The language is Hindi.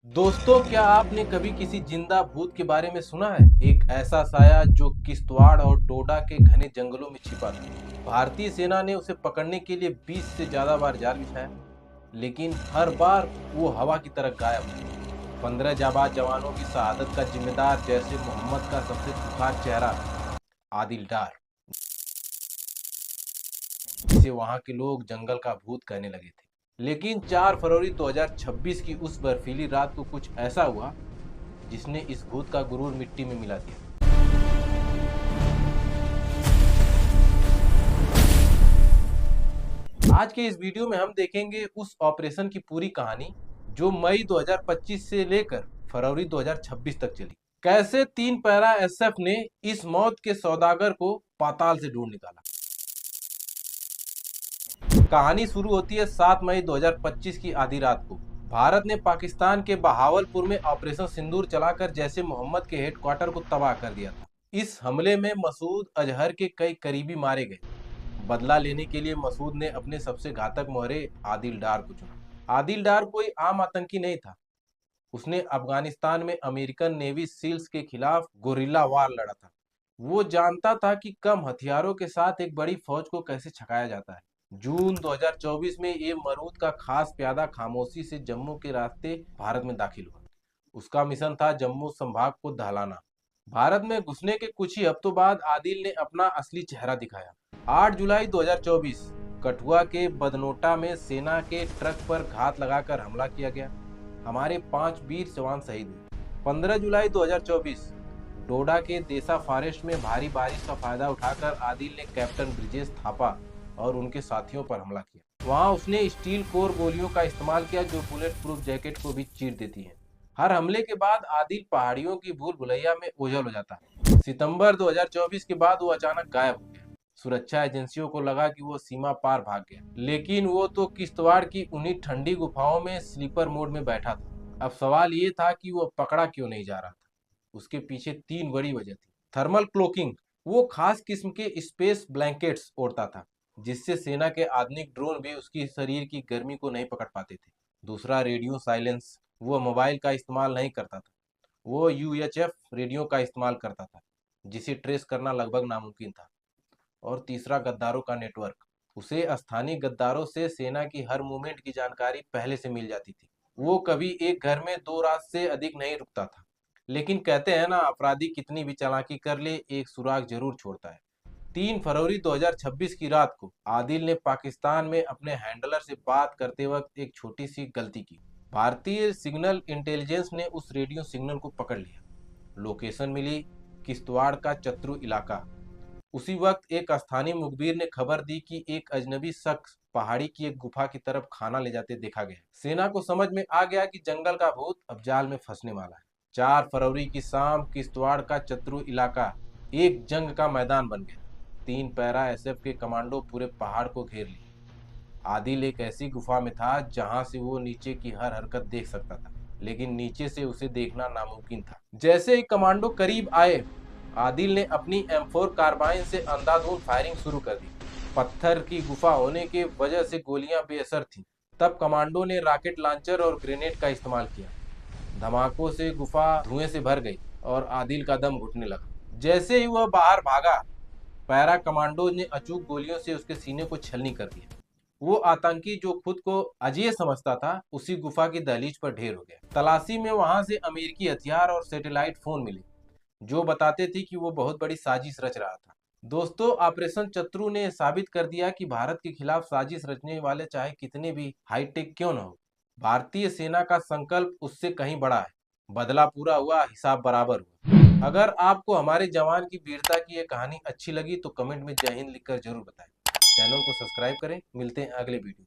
दोस्तों, क्या आपने कभी किसी जिंदा भूत के बारे में सुना है? एक ऐसा साया जो किश्तवाड़ और डोडा के घने जंगलों में छिपा था। भारतीय सेना ने उसे पकड़ने के लिए 20 से ज्यादा बार जाल बिछाया, लेकिन हर बार वो हवा की तरह गायब हो गया। 15 जाबाज जवानों की शहादत का जिम्मेदार जैश ए मोहम्मद का सबसे खुंखार चेहरा आदिल डार, जिसे वहां के लोग जंगल का भूत कहने लगे थे। लेकिन 4 फरवरी 2026 की उस बर्फीली रात को कुछ ऐसा हुआ जिसने इस भूत का गुरूर मिट्टी में मिला दिया। आज के इस वीडियो में हम देखेंगे उस ऑपरेशन की पूरी कहानी जो मई 2025 से लेकर फरवरी 2026 तक चली। कैसे 3 पैरा एसएफ ने इस मौत के सौदागर को पाताल से ढूंढ निकाला। कहानी शुरू होती है 7 मई 2025 की आधी रात को। भारत ने पाकिस्तान के बहावलपुर में ऑपरेशन सिंदूर चलाकर जैश ए मोहम्मद के हेडक्वार्टर को तबाह कर दिया था। इस हमले में मसूद अजहर के कई करीबी मारे गए। बदला लेने के लिए मसूद ने अपने सबसे घातक मोहरे आदिल डार को चुना। आदिल डार कोई आम आतंकी नहीं था। उसने अफगानिस्तान में अमेरिकन नेवी सील्स के खिलाफ गोरिल्ला वार लड़ा था। वो जानता था कि कम हथियारों के साथ एक बड़ी फौज को कैसे छकाया जाता है। जून 2024 में ये मरूद का खास प्यादा खामोशी से जम्मू के रास्ते भारत में दाखिल हुआ। उसका मिशन था जम्मू संभाग को दहलाना। भारत में घुसने के कुछ ही हफ्तों बाद आदिल ने अपना असली चेहरा दिखाया। 8 जुलाई 2024 कठुआ के बदनोटा में सेना के ट्रक पर घात लगाकर हमला किया गया। हमारे 5 वीर जवान शहीद हुए। 15 जुलाई 2024 डोडा के देसा फॉरेस्ट में भारी बारिश का फायदा उठाकर आदिल ने कैप्टन ब्रिजेश थापा और उनके साथियों पर हमला किया। वहां उसने स्टील कोर गोलियों का इस्तेमाल किया जो बुलेट प्रूफ जैकेट को भी चीर देती हैं। हर हमले के बाद आदिल पहाड़ियों की भूल भुलैया में ओझल हो जाता है। सितंबर 2024 के बाद वो अचानक गायब हो गया। सुरक्षा एजेंसियों को लगा कि वो सीमा पार भाग गया, लेकिन वो तो किश्तवाड़ की उन्हीं ठंडी गुफाओं में स्लीपर मोड में बैठा था। अब सवाल ये था कि वो पकड़ा क्यों नहीं जा रहा था। उसके पीछे 3 बड़ी वजह थी। थर्मल क्लोकिंग, वो खास किस्म के स्पेस ब्लैंकेट्स ओढ़ता था जिससे सेना के आधुनिक ड्रोन भी उसकी शरीर की गर्मी को नहीं पकड़ पाते थे। दूसरा, रेडियो साइलेंस, वो मोबाइल का इस्तेमाल नहीं करता था। वो यूएचएफ रेडियो का इस्तेमाल करता था जिसे ट्रेस करना लगभग नामुमकिन था। और तीसरा, गद्दारों का नेटवर्क। उसे स्थानीय गद्दारों से सेना की हर मूवमेंट की जानकारी पहले से मिल जाती थी। वो कभी एक घर में 2 रात से अधिक नहीं रुकता था। लेकिन कहते हैं ना, अपराधी कितनी भी चालाकी कर ले एक सुराग जरूर छोड़ता है। 3 फरवरी 2026 की रात को आदिल ने पाकिस्तान में अपने हैंडलर से बात करते वक्त एक छोटी सी गलती की। भारतीय सिग्नल इंटेलिजेंस ने उस रेडियो सिग्नल को पकड़ लिया। लोकेशन मिली किश्तवाड़ का चतरू इलाका। उसी वक्त एक स्थानीय मुखबिर ने खबर दी कि एक अजनबी शख्स पहाड़ी की एक गुफा की तरफ खाना ले जाते देखा गया। सेना को समझ में आ गया कि जंगल का भूत अब जाल में फंसने वाला है। 4 फरवरी की शाम किश्तवाड़ का चतरू इलाका एक जंग का मैदान बन गया। 3 पैरा एसएफ के कमांडो पूरे पहाड़ को घेर लिए। आदिल एक ऐसी गुफा में था जहां से वो नीचे की हर हरकत देख सकता था, लेकिन नीचे से उसे देखना नामुमकिन था। जैसे ही कमांडो करीब आए, आदिल ने अपनी M4 कार्बाइन से अंधाधुंध फायरिंग शुरू कर दी। पत्थर की गुफा होने की वजह से गोलियां बेअसर थीं। तब कमांडो ने रॉकेट लॉन्चर और ग्रेनेड का इस्तेमाल किया। धमाकों से गुफा धुएं से भर गई और आदिल का दम घुटने लगा। जैसे ही वह बाहर भागा, पैरा कमांडो ने अचूक गोलियों से उसके सीने को छलनी कर दिया। वो आतंकी जो खुद को अजय समझता था, उसी गुफा की दहलीज पर ढेर हो गया। तलाशी में वहां से अमेरिकी हथियार और सैटेलाइट फोन मिले जो बताते थे कि वो बहुत बड़ी साजिश रच रहा था। दोस्तों, ऑपरेशन चतरू ने साबित कर दिया कि भारत के खिलाफ साजिश रचने वाले चाहे कितने भी हाईटेक क्यों न हो, भारतीय सेना का संकल्प उससे कहीं बड़ा है। बदला पूरा हुआ, हिसाब बराबर हुआ। अगर आपको हमारे जवान की वीरता की ये कहानी अच्छी लगी तो कमेंट में जय हिंद लिखकर जरूर बताएं। चैनल को सब्सक्राइब करें। मिलते हैं अगले वीडियो।